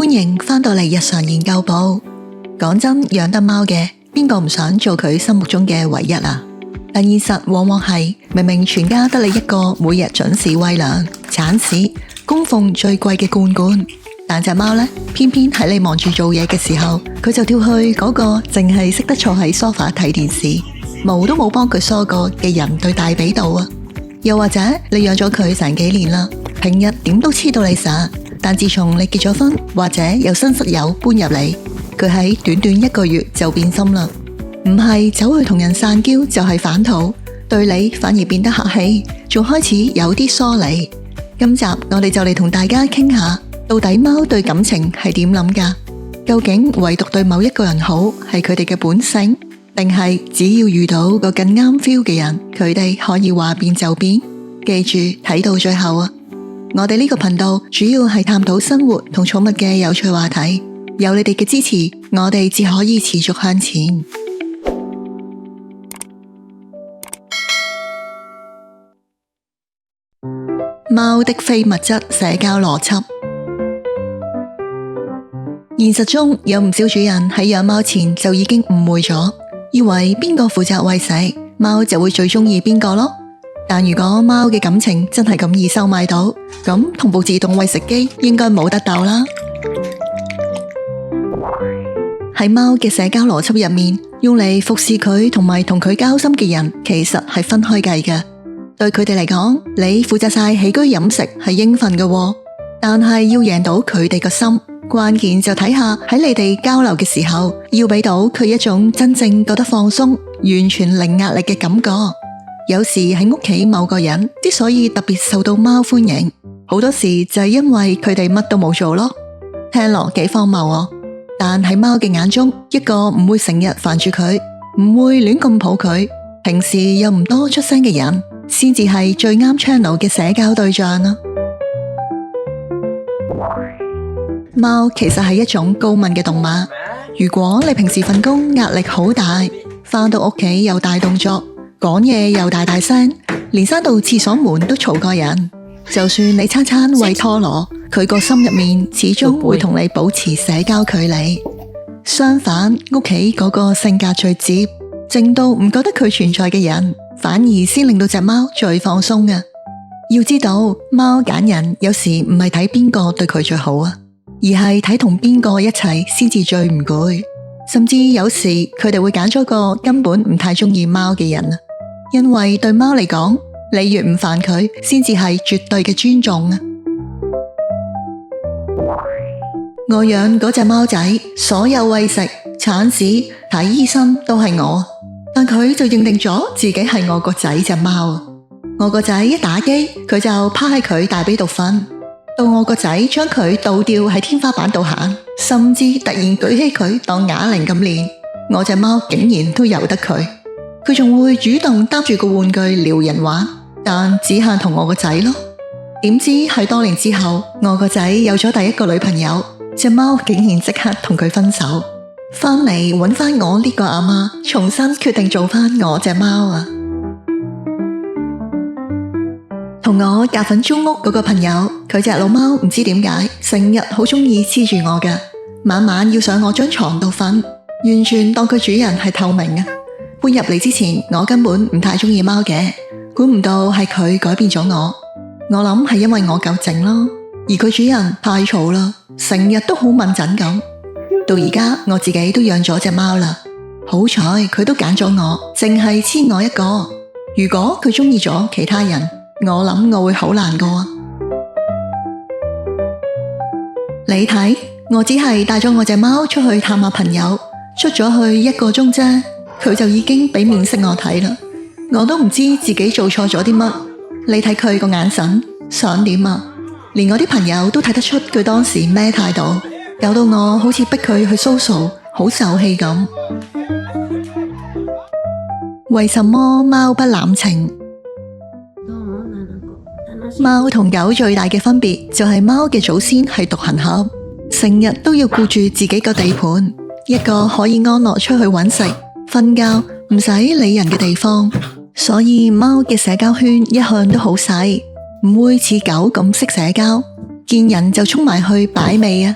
歡迎返到嚟日常研究部。講真，養得貓嘅邊個唔想做佢心目中嘅唯一啊？但現實往往係明明全家得你一個，每日準時餵糧、鏟屎、供奉最貴嘅罐罐，但隻貓呢，偏偏喺你忙住做嘢嘅時候，佢就跳去嗰個淨係識得坐喺梳化睇電視，毛都冇幫佢梳過嘅人對大髀度啊！又或者你養咗佢成幾年啦，平日點都黐到你實，但自從你結咗婚或者有新室友搬入嚟，佢喺短短1個月就變心啦，唔係走去同人散嬌就係反肚，對你反而變得客氣，仲開始有啲疏離。今集我哋就嚟同大家傾下，到底貓對感情係點諗㗎？究竟唯獨對某一個人好係佢哋嘅本性，定係只要遇到個更啱 feel 嘅人，佢哋可以話變就變？記住睇到最後啊！我哋呢個頻道主要係探討生活同寵物嘅有趣話題，有你哋嘅支持，我哋至可以持續向前。貓的非物質社交邏輯。現實中有唔少主人喺養貓前就已經誤會咗，以為邊個負責餵食，貓就會最中意邊個咯。但如果貓嘅感情真係咁易收買到，咁同部自動餵食機應該冇得鬥啦。喺貓嘅社交邏輯入面，用嚟服侍佢同埋同佢交心嘅人，其實係分開計嘅。對佢哋嚟講，你負責晒起居飲食係應份嘅，但係要贏到佢哋個心，關鍵就睇下喺你哋交流嘅時候，要俾到佢一種真正覺得放鬆、完全零壓力嘅感覺。有時喺屋企某個人之所以特別受到貓歡迎，好多時就係因為佢哋乜都冇做咯。聽落幾荒謬啊！但喺貓嘅眼中，一個唔會成日煩住佢，唔會亂咁抱佢，平時又唔多出聲嘅人，先至係最啱 channel 嘅社交對象啊！貓其實係一種高敏嘅動物。如果你平時份工壓力好大，返到屋企又大動作，講嘢又大聲，連閂到廁所門都嘈過人，就算你餐餐餵拖羅，佢個心入面始終會同你保持社交距離。相反，屋企嗰個性格最接，靜到唔覺得佢存在嘅人，反而先令到隻貓最放鬆啊！要知道，貓揀人有時唔係睇邊個對佢最好啊，而係睇同邊個一齊先至最唔攰。甚至有時佢哋會揀咗個根本唔太中意貓嘅人啊，因為對貓嚟講，你越唔煩佢，先至係絕對嘅尊重啊！我養嗰隻貓仔，所有餵食、鏟屎、睇醫生都係我，但佢就認定咗自己係我個仔隻貓。我個仔一打機，佢就趴喺佢大髀度瞓，到我個仔將佢倒吊喺天花板度行，甚至突然舉起佢當啞鈴咁練，我隻貓竟然都由得佢。佢仲會主動擔住個玩具撩人玩，但只限同我個仔咯。點知喺多年之後，我個仔有咗第一個女朋友，隻貓竟然即刻同佢分手，翻嚟搵翻我呢個阿媽，重新決定做翻我隻貓啊！同我夾份租屋嗰個朋友，佢隻老貓唔知點解，成日好中意黐住我㗎，晚晚要上我張床度瞓，完全當佢主人係透明啊！搬入嚟之前，我根本唔太中意貓嘅，估唔到係佢改變咗我。我諗係因為我夠靜咯，而佢主人太嘈啦，成日都好敏感咁。到而家我自己都養咗隻貓啦，好彩佢都揀咗我，淨係黐我一個。如果佢中意咗其他人，我諗我會好難過啊！你睇，我只係帶咗我隻貓出去探下朋友，出咗去1個鐘啫，佢就已經俾面色我睇啦。我都唔知自己做錯咗啲乜。你睇佢個眼神，想點啊？連我啲朋友都睇得出佢當時咩態度，搞到我好似逼佢去 social， 好受氣咁。為什麼貓不濫情？貓同狗最大嘅分別就係貓嘅祖先係獨行俠，成日都要顧住自己個地盤，一個可以安樂出去揾食、瞓覺，唔使理人嘅地方。所以貓嘅社交圈一向都好細，唔會似狗咁識社交，見人就衝埋去擺尾啊！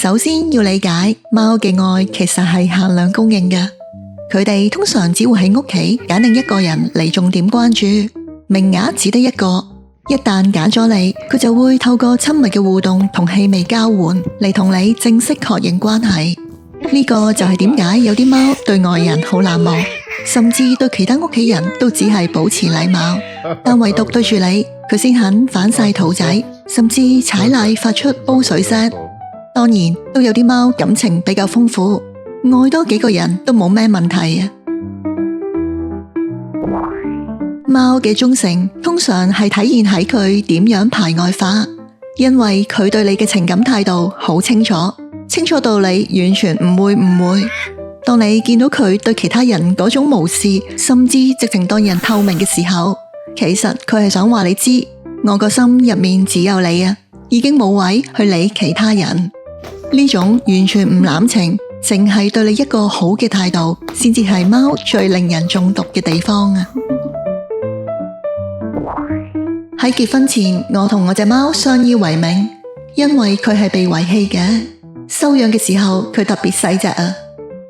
首先要理解貓嘅愛其實係限量供應嘅，佢哋通常只會喺屋企揀定一個人嚟重點關注，名額只得一個。一旦揀咗你，佢就會透過親密嘅互動同氣味交換嚟同你正式確認關係。呢個就係點解有啲貓對外人好冷漠，甚至對其他屋企人都只係保持禮貌，但唯獨對住你，佢先肯反晒肚仔，甚至踩奶發出煲水聲。當然都有啲貓感情比較豐富，愛多幾個人都冇咩問題啊。貓嘅忠誠通常係體現喺佢點樣排外法，因為佢對你嘅情感態度好清楚，清楚到你完全唔會誤會。當你見到佢對其他人嗰種無視，甚至直情當人透明嘅時候，其實佢係想話你知，我個心入面只有你啊，已經冇位去理其他人。呢種完全唔攬情，淨係對你一個好嘅態度，先至係貓最令人中毒嘅地方啊！喺結婚前，我同我隻貓相依為命，因為佢係被遺棄嘅。收養嘅時候，佢特別細隻啊。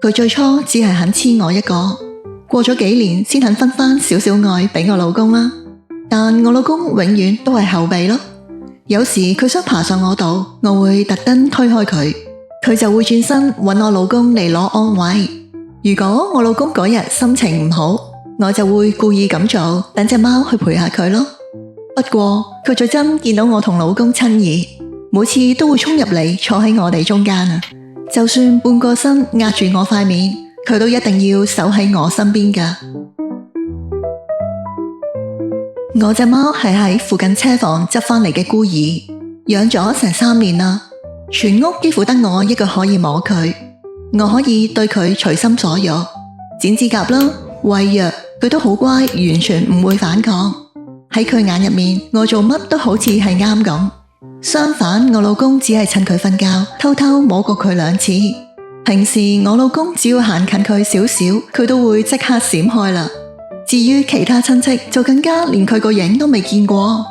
佢最初只係肯黐我一個，過咗幾年先肯分翻少少愛俾我老公啦。但我老公永遠都係後備咯。有時佢想爬上我度，我會特登推開佢，佢就會轉身搵我老公嚟攞安慰。如果我老公嗰日心情唔好，我就會故意咁做，等隻貓去陪下佢咯。不過佢最憎見到我同老公親熱，每次都會衝入嚟坐喺我哋中間啊！就算半個身壓住我塊面，佢都一定要守喺我身邊噶。我隻貓係喺附近車房執返嚟嘅孤兒，養咗成3年啦，全屋幾乎得我一個可以摸佢，我可以對佢隨心所欲，剪指甲啦、餵藥，佢都好乖，完全唔會反抗。喺佢眼入面，我做乜都好似係啱咁。相反，我老公只係趁佢瞓覺，偷偷摸過佢2次。平時我老公只要行近佢少少，佢都會即刻閃開啦。至於其他親戚，就更加連佢個影都未見過。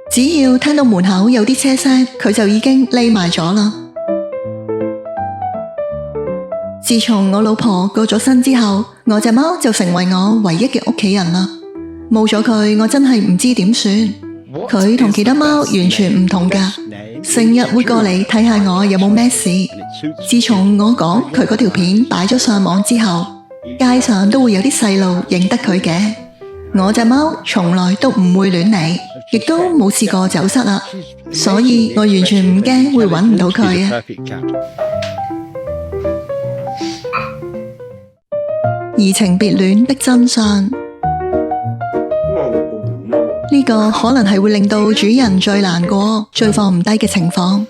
只要聽到門口有啲車聲，佢就已經匿埋咗啦。自從我老婆過咗身之後，我隻貓就成為我唯一嘅屋企人啦。冇咗佢，我真係唔知點算。佢同其他貓完全唔同噶，成日會過嚟睇下我有冇咩事。自從我講佢嗰條片擺咗上網之後，街上都會有啲細路認得佢嘅。我隻貓從來都唔會亂嚟，亦都冇試過走失啦，所以我完全唔驚會搵唔到佢啊。移情別戀的真相，呢個可能係會令到主人最難過、最放唔低嘅情況。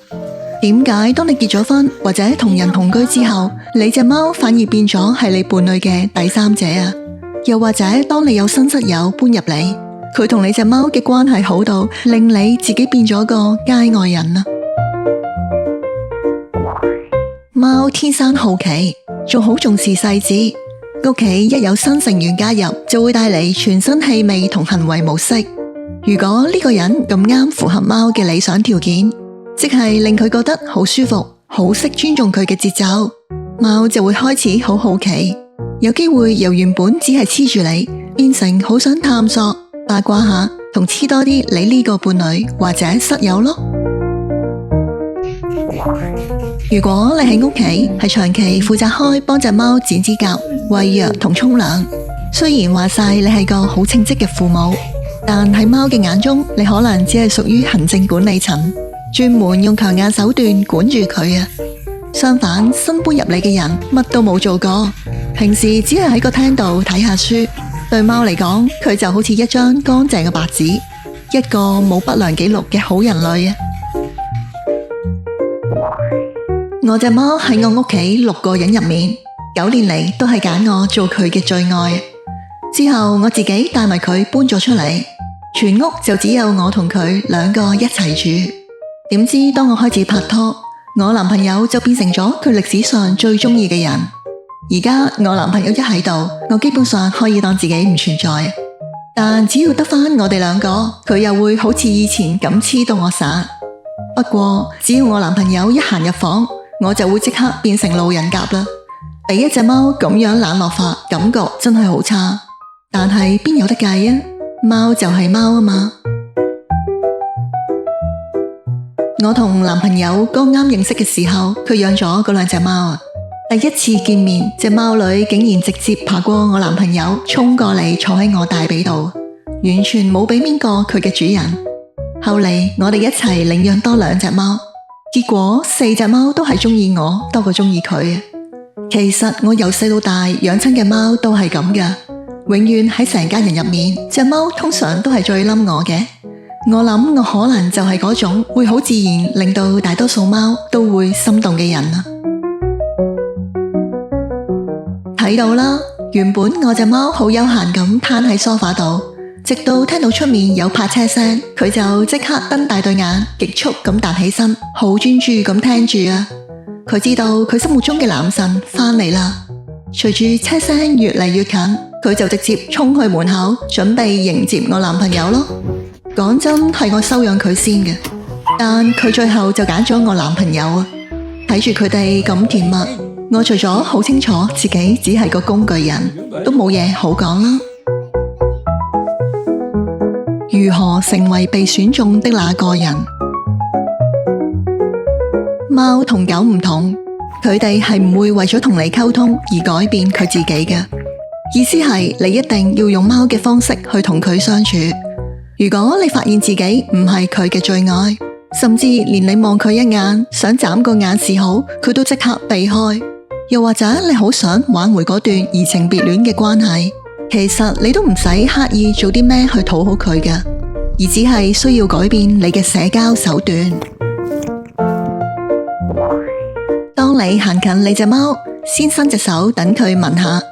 點解當你結咗婚或者同人同居之後，你隻貓反而變咗係你伴侶嘅第三者啊？又或者當你有新室友搬入嚟，佢同你隻貓嘅關係好到令你自己變咗個街外人啊？貓天生好奇，仲好重視細節。屋企一有新成員加入，就會帶嚟全新氣味同行為模式。如果呢個人咁啱符合貓嘅理想條件，即係令佢覺得好舒服，好識尊重佢嘅節奏，貓就會開始好好奇，有機會由原本只係黐住你，變成好想探索、八卦下，同黐多啲你呢個伴侶或者室友咯。如果你喺屋企係長期負責開幫隻貓剪指甲、餵藥同沖涼，雖然話晒你係個好稱職嘅父母，但喺貓嘅眼中，你可能只係屬於行政管理層，專門用強硬手段管住佢啊。相反，新搬入嚟嘅人乜都冇做過，平時只係喺個廳度睇下書，對貓嚟講，佢就好似一張乾淨嘅白紙，一個冇不良記錄嘅好人類啊。我隻貓喺我屋企6個人入面，9年嚟都係揀我做佢嘅最愛。之後我自己帶埋佢搬咗出嚟，全屋就只有我同佢2個一齊住。點知當我開始拍拖，我男朋友就變成咗佢歷史上最中意嘅人。而家我男朋友一喺度，我基本上可以當自己唔存在。但只要得返我哋2個，佢又會好似以前咁黐到我散。不過只要我男朋友一行入房，我就會即刻變成路人甲啦。俾一隻貓咁樣冷落法，感覺真係好差。但係邊有得計啊？貓就係貓啊嘛。我同男朋友剛啱認識嘅時候，佢養咗嗰兩隻貓啊。第一次見面，隻貓女竟然直接爬過我男朋友，衝過嚟坐喺我大髀度，完全冇俾面過佢嘅主人。後嚟我哋一齊領養多兩隻貓，結果4隻貓都係中意我多過中意佢。其實我由細到大養親嘅貓都係咁噶，永遠喺成家人入面，隻貓通常都係最冧我嘅。我諗我可能就係嗰種會好自然令到大多數貓都會心動嘅人啊。睇到啦，原本我隻貓好悠閒咁攤喺梳化度，直到聽到出面有泊車聲，佢就即刻瞪大對眼，極速咁彈起身，好專注咁聽住啊。佢知道佢心目中嘅男神返嚟啦。隨住車聲越嚟越近，佢就直接衝去門口，準備迎接我男朋友咯。講真，係我收養佢先嘅，但佢最後就揀咗我男朋友啊。睇住佢哋咁甜蜜，我除咗好清楚自己只係個工具人，都冇嘢好講啦。如何成為被選中的那個人？貓同狗唔同，佢哋係唔會為咗同你溝通而改變佢自己嘅。意思係你一定要用貓嘅方式去同佢相處。如果你發現自己唔係佢嘅最愛，甚至連你望佢一眼，想眨個眼示好，佢都即刻避開。又或者你好想挽回嗰段移情別戀嘅關係，其實你都唔使刻意做啲咩去討好佢嘅，而只係需要改變你嘅社交手段。當你行近你隻貓，先伸隻手等佢聞下。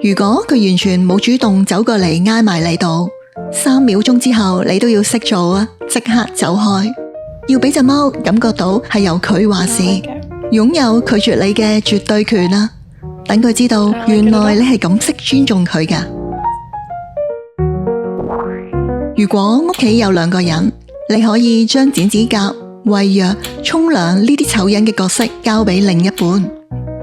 如果佢完全冇主動走過嚟挨埋你度，3秒鐘之後你都要識做啊，即刻走開。要俾隻貓感覺到係由佢話事，擁有拒絕你嘅絕對權啊。等佢知道原來你係咁識尊重佢㗎。如果屋企有2個人，你可以將剪指甲、餵藥、沖涼呢啲醜人嘅角色交俾另一半，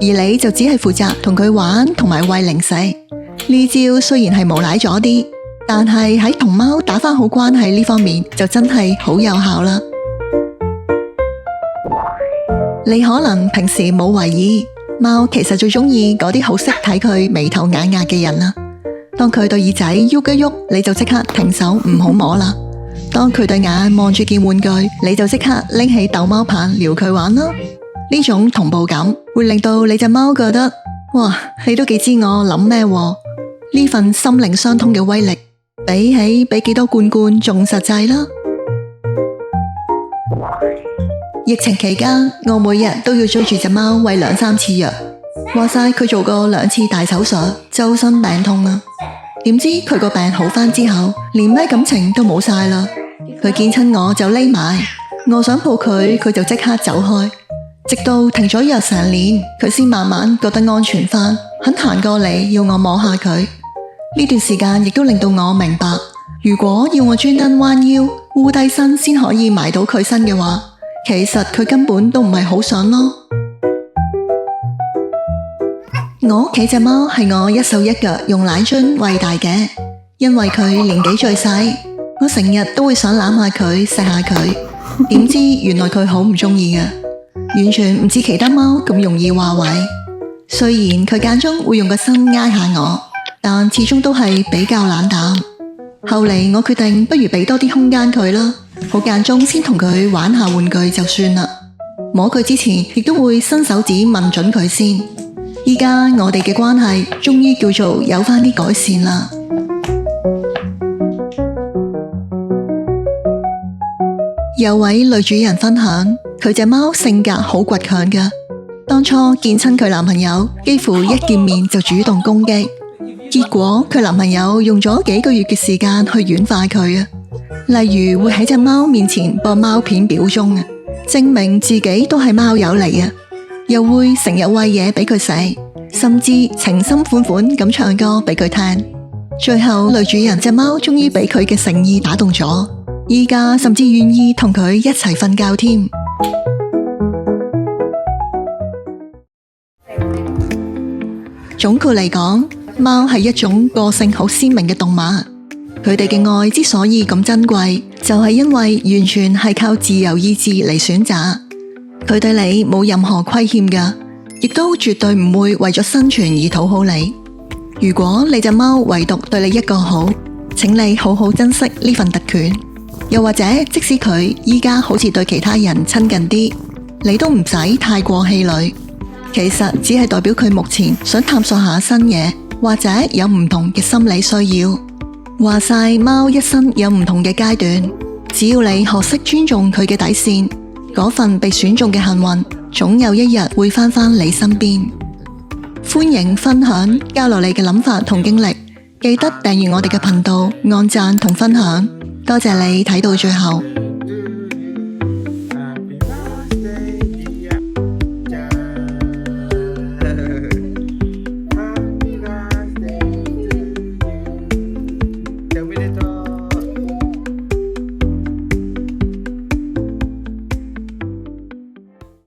而你就只係負責同佢玩同埋餵零食。呢招雖然係無賴咗啲，但係喺同貓打返好關係呢方面就真係好有效啦。你可能平時冇為意，貓其實最中意嗰啲好識睇佢眉頭眼額嘅人啊。當佢對耳仔喐一喐，你就即刻停手唔好摸啦。當佢對眼望住件玩具，你就即刻拎起逗貓棒撩佢玩啦。呢種同步感會令到你隻貓覺得，哇，你都幾知我諗咩喎。呢份心靈相通嘅威力，比起俾幾多罐罐仲實際啦。疫情期間，我每日都要追住隻貓餵2-3次藥。話晒佢做過2次大手術，周身病痛啊。點知佢個病好返之後，連咩感情都冇晒啦。佢見親我就匿埋，我想抱佢，佢就即刻走開。直到停咗藥成年，佢先慢慢覺得安全返，肯行過嚟要我摸下佢。呢段時間亦都令到我明白，如果要我專登彎腰烏低身先可以埋到佢身嘅話，其實佢根本都唔係好想咯。我屋企隻貓係我一手一腳用奶樽餵大嘅，因為佢年紀最細，我成日都會想攬下佢錫下佢，點知原來佢好唔中意嘅，完全唔似其他貓咁容易話位。雖然佢間中會用個身挨下我，但始終都係比較冷淡。後嚟我決定不如俾多啲空間佢啦，好間中先同佢玩下玩具就算啦。摸佢之前亦都會伸手指問準佢先。依家我哋嘅關係終於叫做有返啲改善啦。有位女主人分享，佢隻貓性格好倔強㗎，當初見親佢男朋友，幾乎一見面就主動攻擊，結果佢男朋友用咗幾個月嘅時間去軟化佢啊。例如會喺隻貓面前播貓片表忠啊，證明自己都係貓友嚟啊。又會成日餵嘢俾佢食，甚至情深款款咁唱歌俾佢聽。最後女主人隻貓終於俾佢嘅誠意打動咗，依家甚至願意同佢一齊瞓覺添。總括嚟講，貓係一種個性好鮮明嘅動物，佢哋嘅愛之所以咁珍貴，就係因為完全係靠自由意志嚟選擇。佢對你冇任何虧欠㗎，亦都絕對唔會為咗生存而討好你。如果你隻貓唯獨對你一個好，請你好好珍惜呢份特權。又或者即使佢依家好似對其他人親近啲，你都唔使太過氣餒。其實只係代表佢目前想探索下新嘢，或者有唔同嘅心理需要。話晒貓一生有唔同嘅階段，只要你學識尊重佢嘅底線，嗰份被選中嘅幸運，總有一日會返你身邊。歡迎分享交流你嘅諗法同經歷，記得訂閱我哋嘅頻道，按讚同分享。多謝你睇到最後。